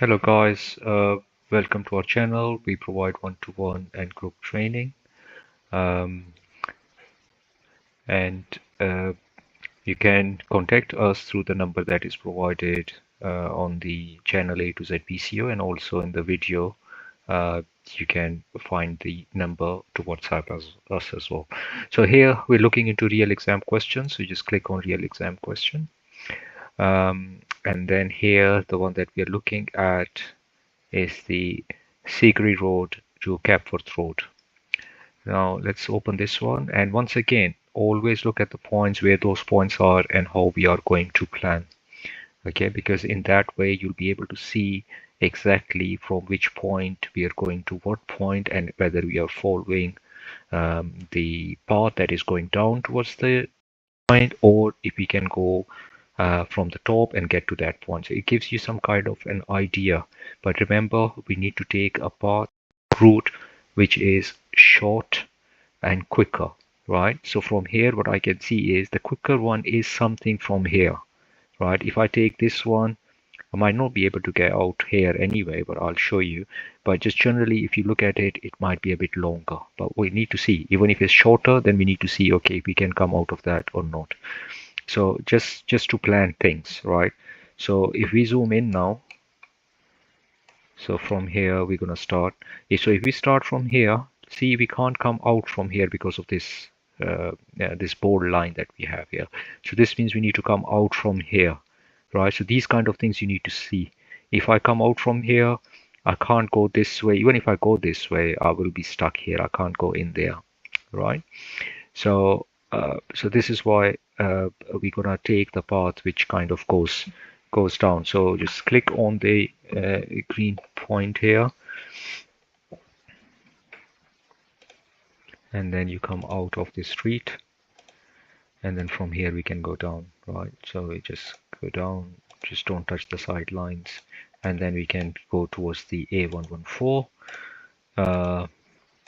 Hello guys, welcome to our channel. We provide one-to-one and group training, um, and you can contact us through the number that is provided on the channel A to Z PCO, and also in the video you can find the number to WhatsApp us as well. So here we're looking into real exam questions, so you just click on real exam question, and then here the one that we are looking at is the Seagry Road to Capworth Road. Now let's open this one, and once again always look at the points, where those points are and how we are going to plan. Okay, because in that way you'll be able to see exactly from which point we are going to what point, and whether we are following the path that is going down towards the point, or if we can go from the top and get to that point. So it gives you some kind of an idea. But remember, we need to take a path route which is short and quicker, right? So from here, what I can see is the quicker one is something from here, right? If I take this one, I might not be able to get out here anyway, but I'll show you. But just generally, if you look at it, it might be a bit longer. But we need to see, even if it's shorter, then we need to see, okay, if we can come out of that or not. So just to plan things, right? So if we zoom in now, so from here we're gonna start. So if we start from here, see, we can't come out from here because of this this bold line that we have here. So this means we need to come out from here, right? So these kind of things you need to see. If I come out from here, I can't go this way. Even if I go this way, I will be stuck here. I can't go in there, right? So so this is why we're gonna take the path which kind of goes down. So just click on the green point here, and then you come out of the street, and then from here we can go down, right? So we just go down, just don't touch the side lines, and then we can go towards the A114.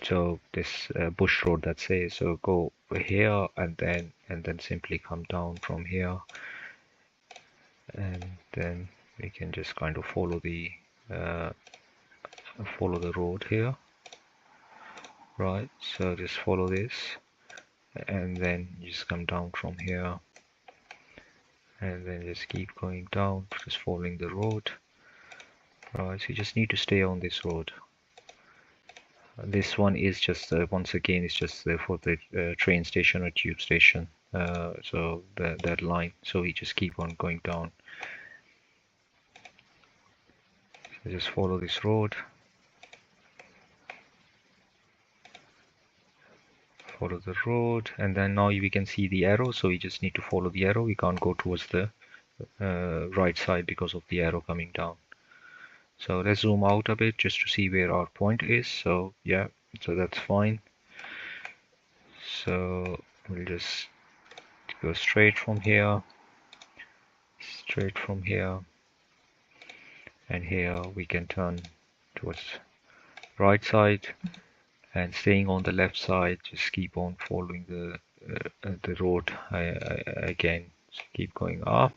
So this bush road, that says, so go here and then simply come down from here, and then we can just kind of follow the road here, right? So just follow this, and then just come down from here, and then just keep going down, just following the road, right? So you just need to stay on this road. This one is just once again, it's just for the train station or tube station, so that line. So we just keep on going down. So just follow this road, follow the road, and then now we can see the arrow, so we just need to follow the arrow. We can't go towards the right side because of the arrow coming down. So let's zoom out a bit just to see where our point is. So yeah, so that's fine. So we'll just go straight from here, and here we can turn towards right side, and staying on the left side, just keep on following the road again. So keep going up.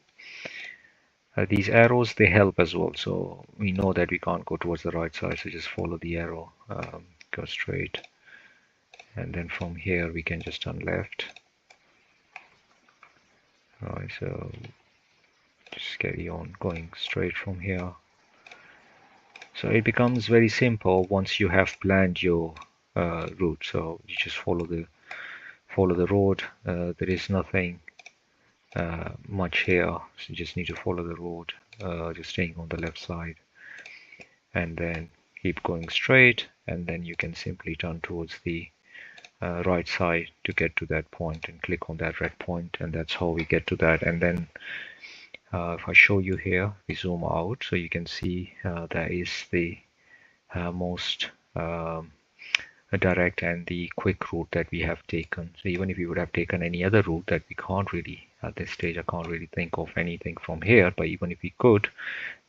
These arrows, they help as well, so we know that we can't go towards the right side, so just follow the arrow, go straight, and then from here we can just turn left. Alright, so just carry on going straight from here. So it becomes very simple once you have planned your route. So you just follow the road. There is nothing much here, so you just need to follow the road, just staying on the left side, and then keep going straight, and then you can simply turn towards the right side to get to that point, and click on that red point, and that's how we get to that. And then if I show you here, we zoom out, so you can see that is the most direct and the quick route that we have taken. So even if we would have taken any other route that we can't really, at this stage, I can't really think of anything from here, but even if we could,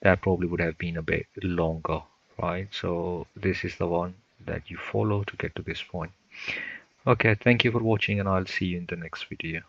that probably would have been a bit longer, right? So this is the one that you follow to get to this point. Okay, thank you for watching, and I'll see you in the next video.